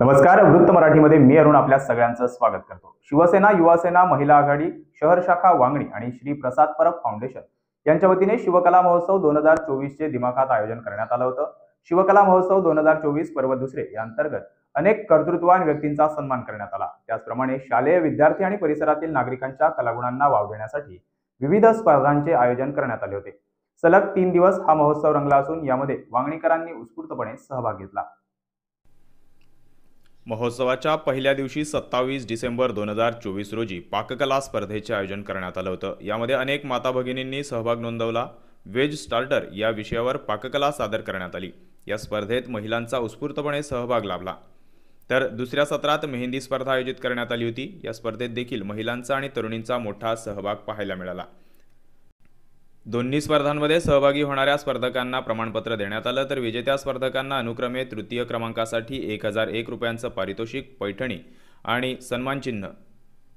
नमस्कार, वृत्त मराठीमध्ये मी अरुण आपल्या सगळ्यांचं स्वागत करतो। शिवसेना, युवासेना, महिला आघाडी, शहर शाखा वांगणी आणि श्री प्रसाद परब फाउंडेशन यांच्या वतीने शिवकला महोत्सव 2024 चे दिमाखात आयोजन करण्यात आलं होतं। शिवकला महोत्सव 2024 पर्व दुसरे या अंतर्गत अनेक कर्तृत्ववान व्यक्तींचा सन्मान करण्यात आला। त्याचप्रमाणे शालेय विद्यार्थी आणि परिसरातील नागरिकांच्या कलागुणांना वाव देण्यासाठी विविध स्पर्धांचे आयोजन करण्यात आले होते। सलग 3 दिवस हा महोत्सव रंगला असून यामध्ये वांगणीकरांनी उत्स्फूर्तपणे सहभाग घेतला। महोत्सवाच्या पहिल्या दिवशी 27 डिसेंबर 2024 रोजी पाककला स्पर्धेचे आयोजन करण्यात आलं होतं। यामध्ये अनेक माता भगिनींनी सहभाग नोंदवला। वेज स्टार्टर या विषयावर पाककला सादर करण्यात आली। या स्पर्धेत महिलांचा उत्स्फूर्तपणे सहभाग लाभला। तर दुसऱ्या सत्रात मेहंदी स्पर्धा आयोजित करण्यात आली होती। या स्पर्धेत देखील महिलांचा आणि तरुणींचा मोठा सहभाग पाहायला मिळाला। दोन्ही स्पर्धांमध्ये सहभागी होणाऱ्या स्पर्धकांना प्रमाणपत्र देण्यात आलं, तर विजेत्या स्पर्धकांना अनुक्रमे तृतीय क्रमांकासाठी 1001 रुपयांचं पारितोषिक, पैठणी आणि सन्मानचिन्ह,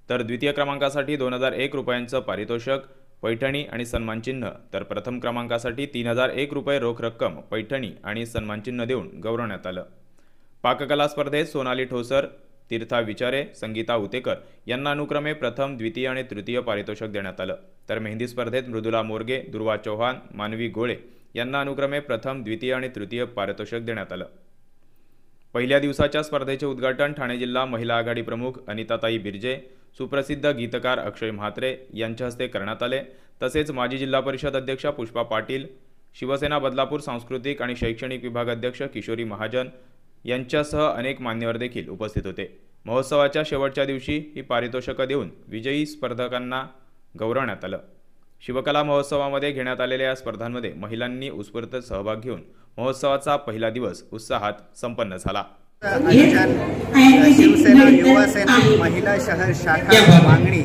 तर द्वितीय क्रमांकासाठी 2001 रुपयांचं पारितोषिक, पैठणी आणि सन्मानचिन्ह, तर प्रथम क्रमांकासाठी 3001 रुपये रोख रक्कम, पैठणी आणि सन्मानचिन्ह देऊन गौरवण्यात आलं। पाककला स्पर्धेत सोनाली ठोसर, तीर्था विचारे, संगीता उतेकर यांना अनुक्रमे प्रथम, द्वितीय आणि तृतीय पारितोषिक देण्यात आलं। तर मेहंदी स्पर्धेत मृदुला मोरगे, दुर्वा चौहान, मानवी गोळे यांना अनुक्रमे प्रथम, द्वितीय आणि तृतीय पारितोषिक देण्यात आलं। पहिल्या दिवसाच्या स्पर्धेचे उद्घाटन ठाणे जिल्हा महिला आघाडी प्रमुख अनिताताई बिर्जे, सुप्रसिद्ध गीतकार अक्षय म्हात्रे यांच्या हस्ते करण्यात आले। तसेच माजी जिल्हा परिषद अध्यक्षा पुष्पा पाटील, शिवसेना बदलापूर सांस्कृतिक आणि शैक्षणिक विभाग अध्यक्ष किशोरी महाजन यांच्यासह अनेक मान्यवर देखील उपस्थित होते। महोत्सवाच्या शेवटच्या दिवशी ही पारितोषिकं देऊन विजयी स्पर्धकांना गौरवण्यात आलं। शिवकला महोत्सवामध्ये घेण्यात आलेल्या या स्पर्धांमध्ये महिलांनी उत्स्फूर्त सहभाग घेऊन महोत्सवाचा पहिला दिवस उत्साहात संपन्न झाला। शिवसेना, युवासेना, महिला शहर शाखा वांगणी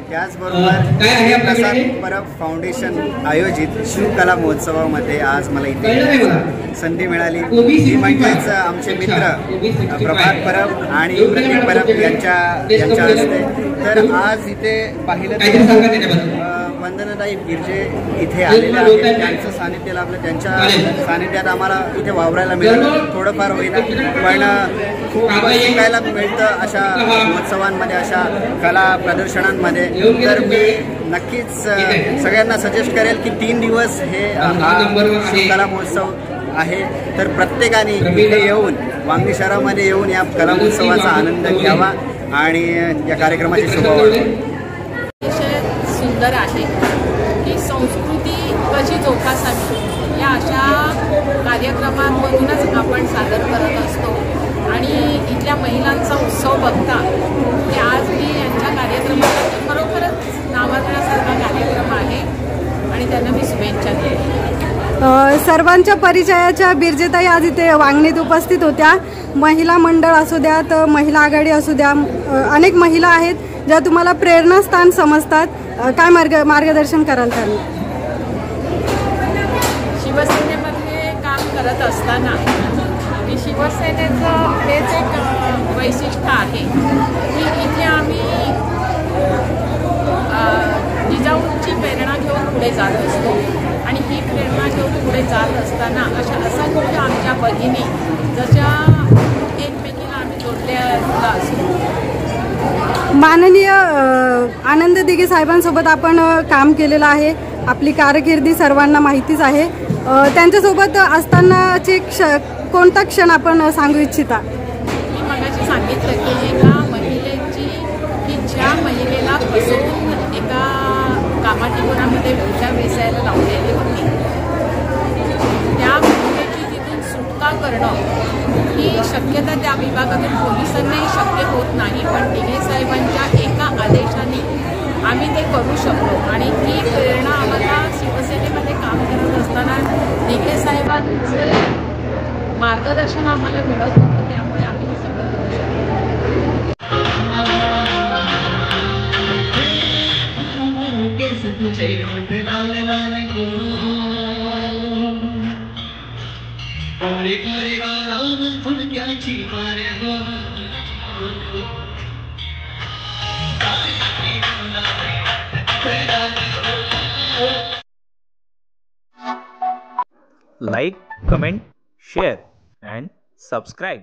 त्याचबरोबर प्रसाद परब फाउंडेशन आयोजित शिवकला महोत्सवामध्ये आज मला इथे संधी मिळाली। ही म्हणजेच आमचे मित्र प्रभात परब आणि प्रतीक परब यांच्या हस्ते। तर आज इथे पाहिलं तर वंदनाताई बिर्जे इथे आलेल्या आहेत। त्यांचं सानिध्य लाभलं, त्यांच्या सानिध्यात आम्हाला इथे वावरायला मिळालं। थोडंफार होईना पण खूप शिकायला मिळतं अशा महोत्सवांमध्ये, अशा कला प्रदर्शनांमध्ये। तर मी नक्कीच सगळ्यांना सजेस्ट करेल की 3 दिवस हे कला महोत्सव आहे। तर प्रत्येकाने इथे येऊन, वांगणी शहरामध्ये येऊन या कला महोत्सवाचा आनंद घ्यावा आणि या कार्यक्रमाची शोभा वाढवावी। सुंदर आहे की संस्कृती कशी जोपासावी या अशा कार्यक्रमांमधूनच आपण सादर करत असतो। आणि इथल्या महिलांचा उत्सव बघता की आज मी यांच्या कार्यक्रमात खरोखरच नावाजण्यासारखा कार्यक्रम आहे आणि त्यांना मी शुभेच्छा देते। सर्वांच्या परिचयाच्या बिर्जेताई आज इथे वांगणीत उपस्थित होत्या। महिला मंडळ असू द्यात, महिला आघाडी असू द्या, अनेक महिला आहेत ज्या तुम्हाला प्रेरणास्थान समजतात। काय मार्गदर्शन कराल त्यांना? शिवसेनेमध्ये काम करत असताना शिवसेनेचं हेच एक वैशिष्ट्य आहे की इथे आम्ही जिजाऊंची प्रेरणा घेऊन पुढे जात असतो आणि ही प्रेरणा घेऊन पुढे जात असताना अशा असंख्य आमच्या भगिनी जशा एकमेकीला आम्ही जोडलेला असतो। माननीय आनंद दिघे साहेबांसोबत आपण काम केलेलं आहे। आपली कारकिर्दी सर्वांना माहितीच आहे। त्यांच्यासोबत असतानाचे कोणता क्षण आपण सांगू इच्छिता? मी मगाशी सांगितलं की एका महिलेची की ज्या महिलेला फसवून एका कामाटिपणामध्ये उलट्या वेचायला लावलेली होती, त्या महिलेची तिथून सुटका करणं ही शक्यता त्या विभागातील पोलिसांनाही शक्य होत नाही। पण दिघे साहेबांच्या एका आदेशाने आम्ही ते करू शकलो आणि ही प्रेरणा आम्हाला शिवसेनेमध्ये काम करत असताना दिघे साहेबांचं मार्गदर्शन आम्हाला मिळत होतं, त्यामुळे आम्ही हे सगळं करू like, comment, share and subscribe.